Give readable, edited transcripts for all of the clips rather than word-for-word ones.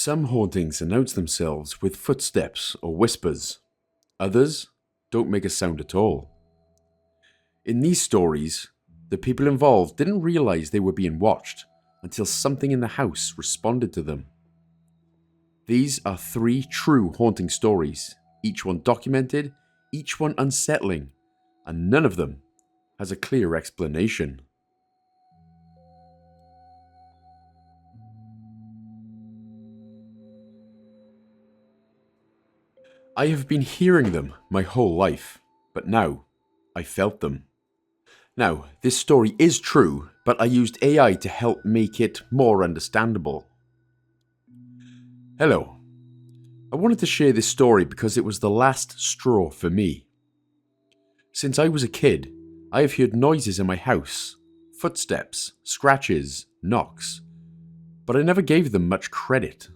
Some hauntings announce themselves with footsteps or whispers. Others don't make a sound at all. In these stories, the people involved didn't realize they were being watched until something in the house responded to them. These are 3 true haunting stories, each one documented, each one unsettling, and none of them has a clear explanation. I have been hearing them my whole life, but now I felt them. Now, this story is true, but I used AI to help make it more understandable. Hello. I wanted to share this story because it was the last straw for me. Since I was a kid, I have heard noises in my house, footsteps, scratches, knocks, but I never gave them much credit.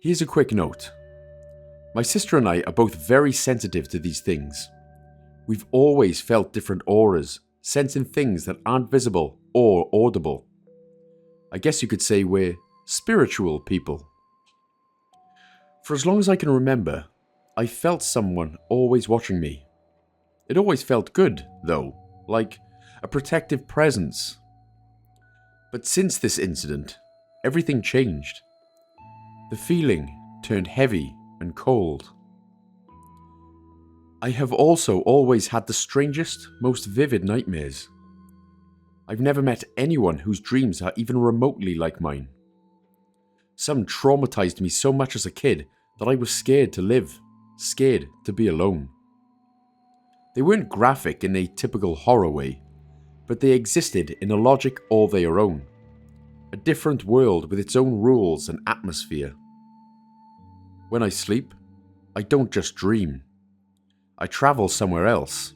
Here's a quick note. My sister and I are both very sensitive to these things. We've always felt different auras, sensing things that aren't visible or audible. I guess you could say we're spiritual people. For as long as I can remember, I felt someone always watching me. It always felt good, though, like a protective presence. But since this incident, everything changed. The feeling turned heavy and cold. I have also always had the strangest, most vivid nightmares. I've never met anyone whose dreams are even remotely like mine. Some traumatized me so much as a kid that I was scared to live, scared to be alone. They weren't graphic in a typical horror way, but they existed in a logic all their own. A different world with its own rules and atmosphere. When I sleep, I don't just dream. I travel somewhere else.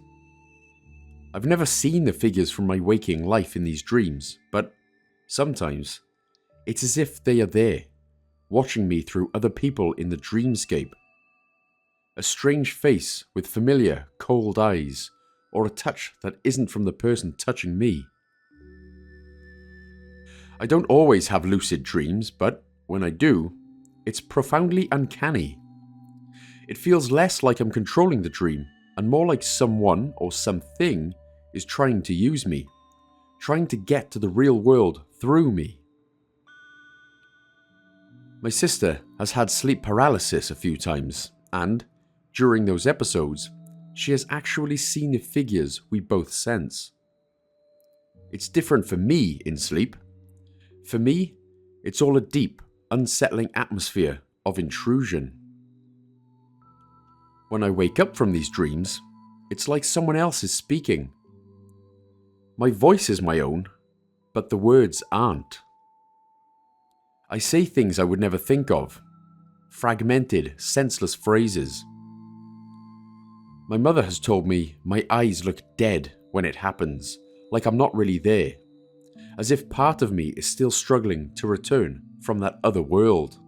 I've never seen the figures from my waking life in these dreams, but sometimes it's as if they are there, watching me through other people in the dreamscape. A strange face with familiar, cold eyes, or a touch that isn't from the person touching me. I don't always have lucid dreams, but when I do, it's profoundly uncanny. It feels less like I'm controlling the dream and more like someone or something is trying to use me, trying to get to the real world through me. My sister has had sleep paralysis a few times, and during those episodes, she has actually seen the figures we both sense. It's different for me in sleep. For me, it's all a deep, unsettling atmosphere of intrusion. When I wake up from these dreams, it's like someone else is speaking. My voice is my own, but the words aren't. I say things I would never think of, fragmented, senseless phrases. My mother has told me my eyes look dead when it happens, like I'm not really there, as if part of me is still struggling to return from that other world.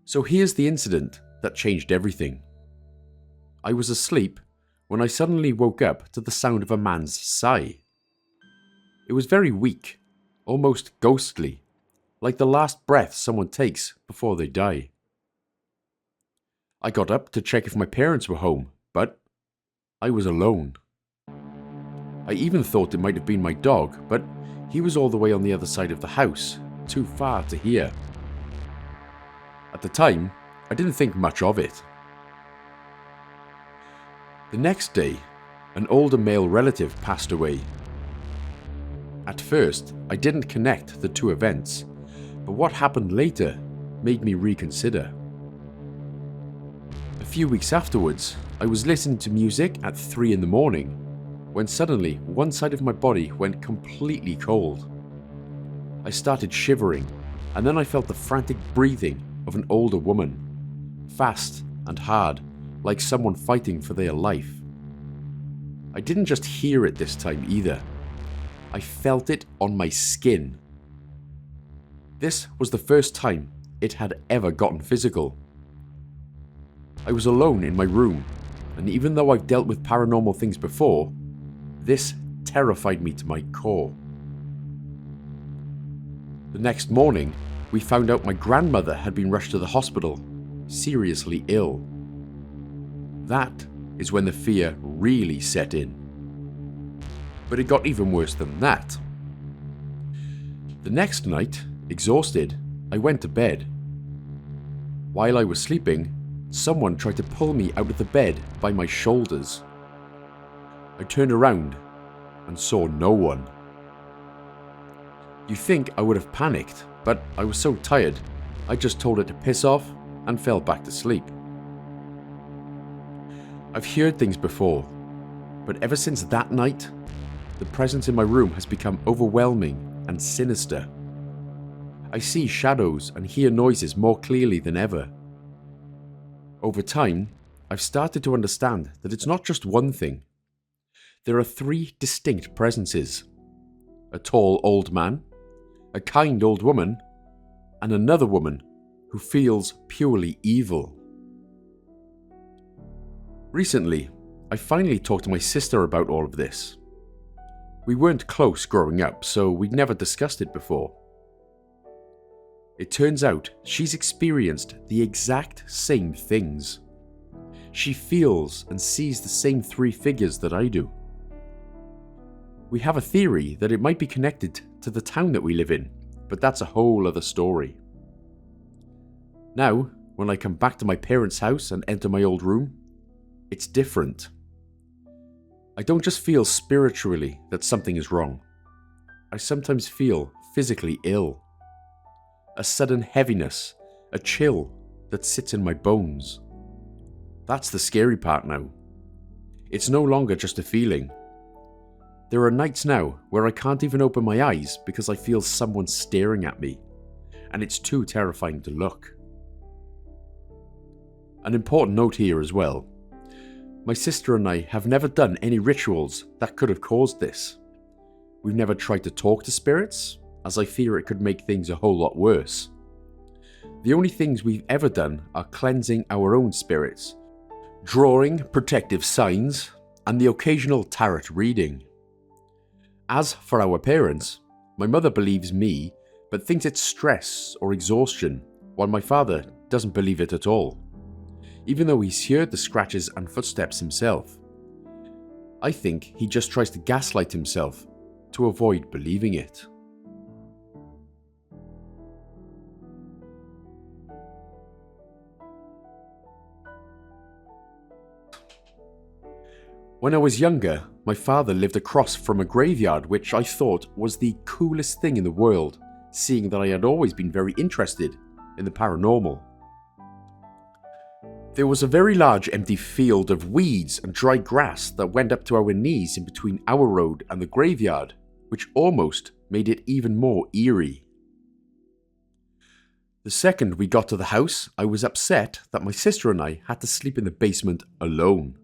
So here's the incident that changed everything. I was asleep when I suddenly woke up to the sound of a man's sigh. It was very weak, almost ghostly, like the last breath someone takes before they die. I got up to check if my parents were home, but I was alone. I even thought it might have been my dog, but he was all the way on the other side of the house, too far to hear. At the time, I didn't think much of it. The next day, an older male relative passed away. At first, I didn't connect the 2 events, but what happened later made me reconsider. A few weeks afterwards, I was listening to music at 3 in the morning, when suddenly one side of my body went completely cold. I started shivering, and then I felt the frantic breathing of an older woman, fast and hard, like someone fighting for their life. I didn't just hear it this time either. I felt it on my skin. This was the first time it had ever gotten physical. I was alone in my room, and even though I've dealt with paranormal things before, this terrified me to my core. The next morning, we found out my grandmother had been rushed to the hospital, seriously ill. That is when the fear really set in. But it got even worse than that. The next night, exhausted, I went to bed. While I was sleeping, someone tried to pull me out of the bed by my shoulders. I turned around and saw no one. You'd think I would have panicked, but I was so tired, I just told it to piss off and fell back to sleep. I've heard things before, but ever since that night, the presence in my room has become overwhelming and sinister. I see shadows and hear noises more clearly than ever. Over time, I've started to understand that it's not just one thing. There are 3 distinct presences: a tall old man, a kind old woman, and another woman who feels purely evil. Recently, I finally talked to my sister about all of this. We weren't close growing up, so we'd never discussed it before. It turns out she's experienced the exact same things. She feels and sees the same 3 figures that I do. We have a theory that it might be connected to the town that we live in, but that's a whole other story. Now, when I come back to my parents' house and enter my old room, it's different. I don't just feel spiritually that something is wrong. I sometimes feel physically ill. A sudden heaviness, a chill that sits in my bones. That's the scary part now. It's no longer just a feeling. There are nights now where I can't even open my eyes because I feel someone staring at me, and it's too terrifying to look. An important note here as well. My sister and I have never done any rituals that could have caused this. We've never tried to talk to spirits, as I fear it could make things a whole lot worse. The only things we've ever done are cleansing our own spirits, drawing protective signs, and the occasional tarot reading. As for our parents, my mother believes me, but thinks it's stress or exhaustion, while my father doesn't believe it at all, even though he's heard the scratches and footsteps himself. I think he just tries to gaslight himself to avoid believing it. When I was younger, my father lived across from a graveyard, which I thought was the coolest thing in the world, seeing that I had always been very interested in the paranormal. There was a very large empty field of weeds and dry grass that went up to our knees in between our road and the graveyard, which almost made it even more eerie. The second we got to the house, I was upset that my sister and I had to sleep in the basement alone.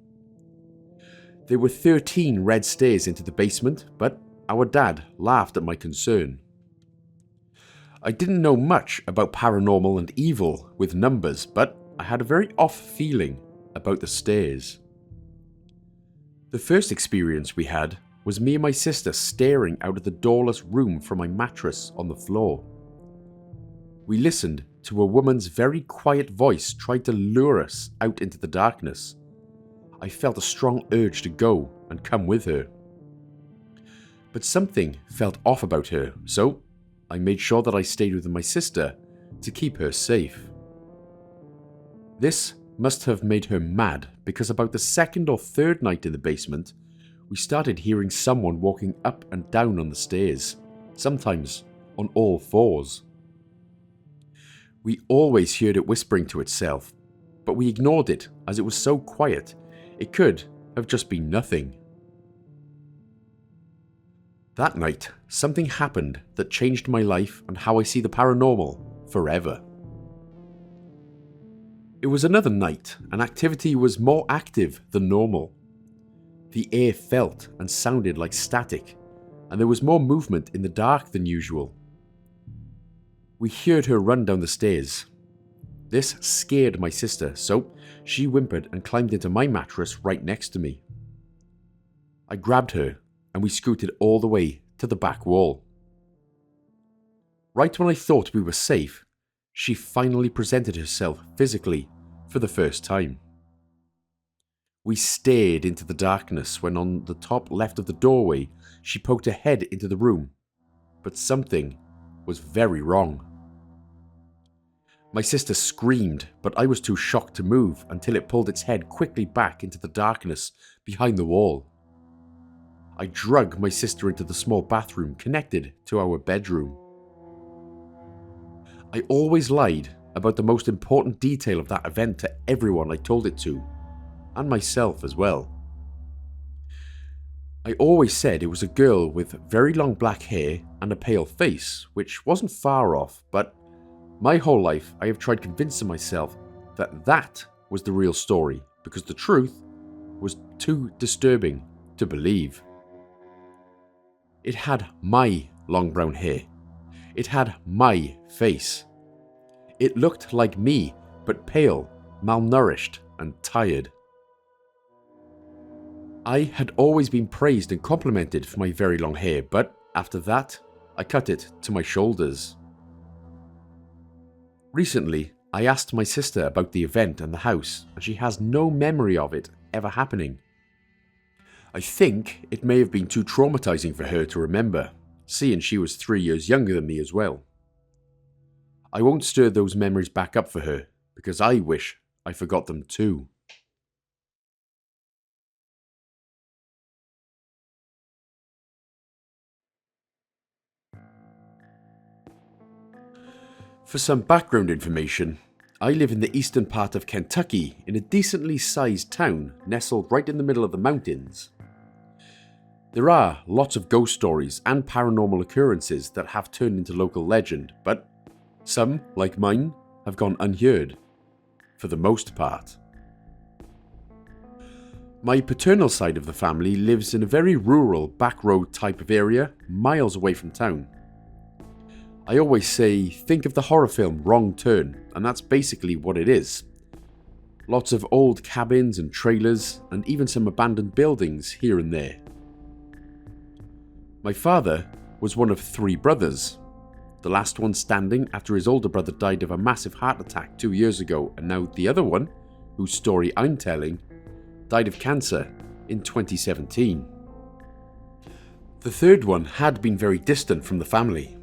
There were 13 red stairs into the basement, but our dad laughed at my concern. I didn't know much about paranormal and evil with numbers, but I had a very off feeling about the stairs. The first experience we had was me and my sister staring out of the doorless room from my mattress on the floor. We listened to a woman's very quiet voice try to lure us out into the darkness. I felt a strong urge to go and come with her. But something felt off about her, so I made sure that I stayed with my sister to keep her safe. This must have made her mad, because about the 2nd or 3rd night in the basement, we started hearing someone walking up and down on the stairs, sometimes on all 4s. We always heard it whispering to itself, but we ignored it as it was so quiet. It could have just been nothing. That night, something happened that changed my life and how I see the paranormal forever. It was another night, and activity was more active than normal. The air felt and sounded like static, and there was more movement in the dark than usual. We heard her run down the stairs. This scared my sister, so she whimpered and climbed into my mattress right next to me. I grabbed her and we scooted all the way to the back wall. Right when I thought we were safe, she finally presented herself physically for the first time. We stared into the darkness when on the top left of the doorway she poked her head into the room, but something was very wrong. My sister screamed, but I was too shocked to move until it pulled its head quickly back into the darkness behind the wall. I dragged my sister into the small bathroom connected to our bedroom. I always lied about the most important detail of that event to everyone I told it to, and myself as well. I always said it was a girl with very long black hair and a pale face, which wasn't far off, but my whole life I have tried convincing myself that that was the real story because the truth was too disturbing to believe. It had my long brown hair. It had my face. It looked like me, but pale, malnourished, and tired. I had always been praised and complimented for my very long hair, but after that, I cut it to my shoulders. Recently, I asked my sister about the event and the house, and she has no memory of it ever happening. I think it may have been too traumatizing for her to remember, seeing she was 3 years younger than me as well. I won't stir those memories back up for her, because I wish I forgot them too. For some background information, I live in the eastern part of Kentucky in a decently sized town nestled right in the middle of the mountains. There are lots of ghost stories and paranormal occurrences that have turned into local legend, but some, like mine, have gone unheard, for the most part. My paternal side of the family lives in a very rural, backroad type of area, miles away from town. I always say, think of the horror film Wrong Turn, and that's basically what it is. Lots of old cabins and trailers, and even some abandoned buildings here and there. My father was one of 3 brothers, the last one standing after his older brother died of a massive heart attack 2 years ago, and now the other one, whose story I'm telling, died of cancer in 2017. The third one had been very distant from the family.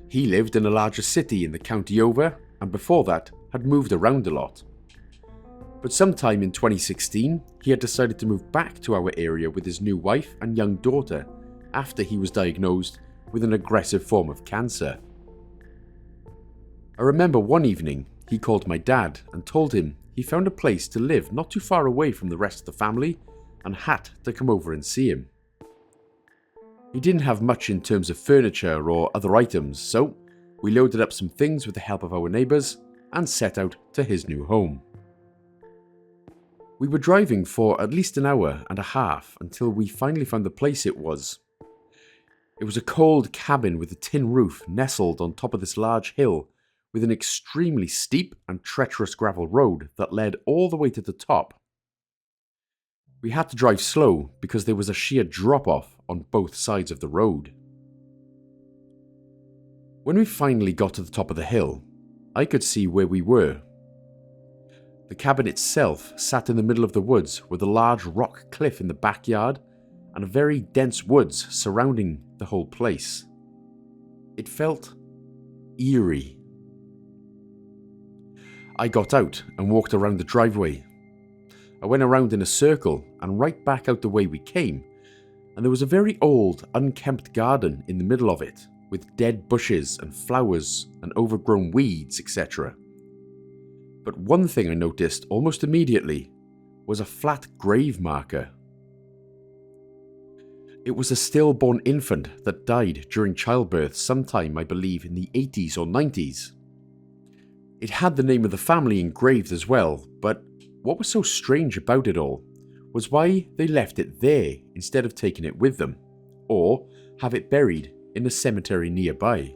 He lived in a larger city in the county over, and before that had moved around a lot. But sometime in 2016, he had decided to move back to our area with his new wife and young daughter after he was diagnosed with an aggressive form of cancer. I remember one evening he called my dad and told him he found a place to live not too far away from the rest of the family and had to come over and see him. He didn't have much in terms of furniture or other items, so we loaded up some things with the help of our neighbours and set out to his new home. We were driving for at least an hour and a half until we finally found the place it was. It was a cold cabin with a tin roof nestled on top of this large hill with an extremely steep and treacherous gravel road that led all the way to the top. We had to drive slow because there was a sheer drop-off on both sides of the road. When we finally got to the top of the hill, I could see where we were. The cabin itself sat in the middle of the woods with a large rock cliff in the backyard and a very dense woods surrounding the whole place. It felt eerie. I got out and walked around the driveway. I went around in a circle and right back out the way we came, and there was a very old, unkempt garden in the middle of it, with dead bushes and flowers and overgrown weeds, etc. But one thing I noticed almost immediately was a flat grave marker. It was a stillborn infant that died during childbirth sometime, I believe, in the 80s or 90s. It had the name of the family engraved as well, but what was so strange about it all was why they left it there instead of taking it with them, or have it buried in a cemetery nearby.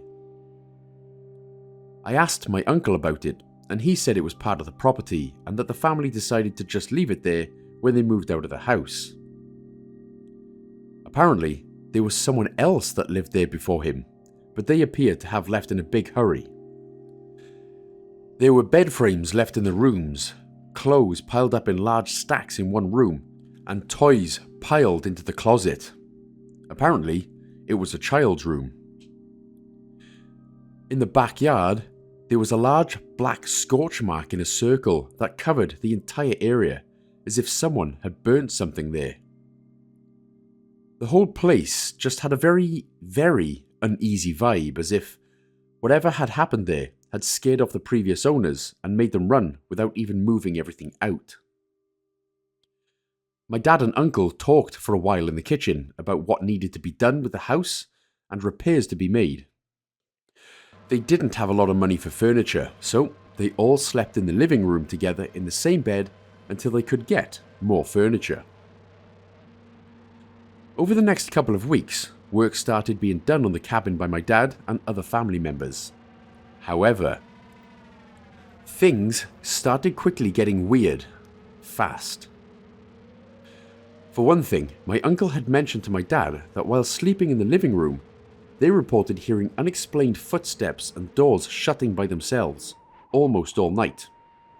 I asked my uncle about it, and he said it was part of the property and that the family decided to just leave it there when they moved out of the house. Apparently, there was someone else that lived there before him, but they appeared to have left in a big hurry. There were bed frames left in the rooms, clothes piled up in large stacks in one room, and toys piled into the closet. Apparently, it was a child's room. In the backyard, there was a large black scorch mark in a circle that covered the entire area, as if someone had burnt something there. The whole place just had a very, very uneasy vibe, as if whatever had happened there had scared off the previous owners and made them run without even moving everything out. My dad and uncle talked for a while in the kitchen about what needed to be done with the house and repairs to be made. They didn't have a lot of money for furniture, so they all slept in the living room together in the same bed until they could get more furniture. Over the next couple of weeks, work started being done on the cabin by my dad and other family members. However, things started quickly getting weird, fast. For one thing, my uncle had mentioned to my dad that while sleeping in the living room, they reported hearing unexplained footsteps and doors shutting by themselves almost all night,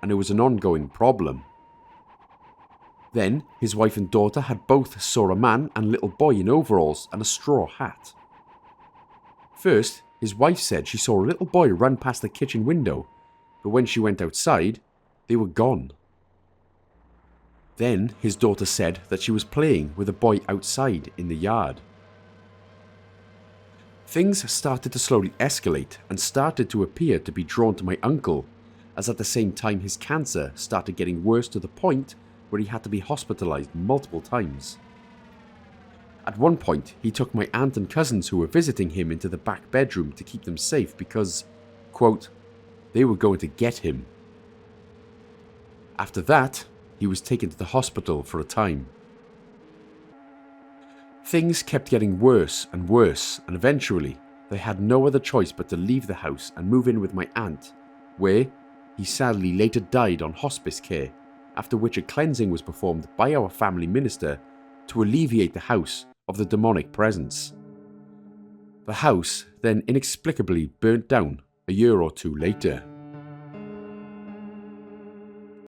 and it was an ongoing problem. Then, his wife and daughter had both saw a man and little boy in overalls and a straw hat. First, his wife said she saw a little boy run past the kitchen window, but when she went outside, they were gone. Then, his daughter said that she was playing with a boy outside in the yard. Things started to slowly escalate and started to appear to be drawn to my uncle, as at the same time his cancer started getting worse to the point where he had to be hospitalized multiple times. At one point, he took my aunt and cousins who were visiting him into the back bedroom to keep them safe because, quote, they were going to get him. After that, he was taken to the hospital for a time. Things kept getting worse, and eventually, they had no other choice but to leave the house and move in with my aunt, where he sadly later died on hospice care, after which a cleansing was performed by our family minister to alleviate the house of the demonic presence. The house then inexplicably burnt down a year or two later.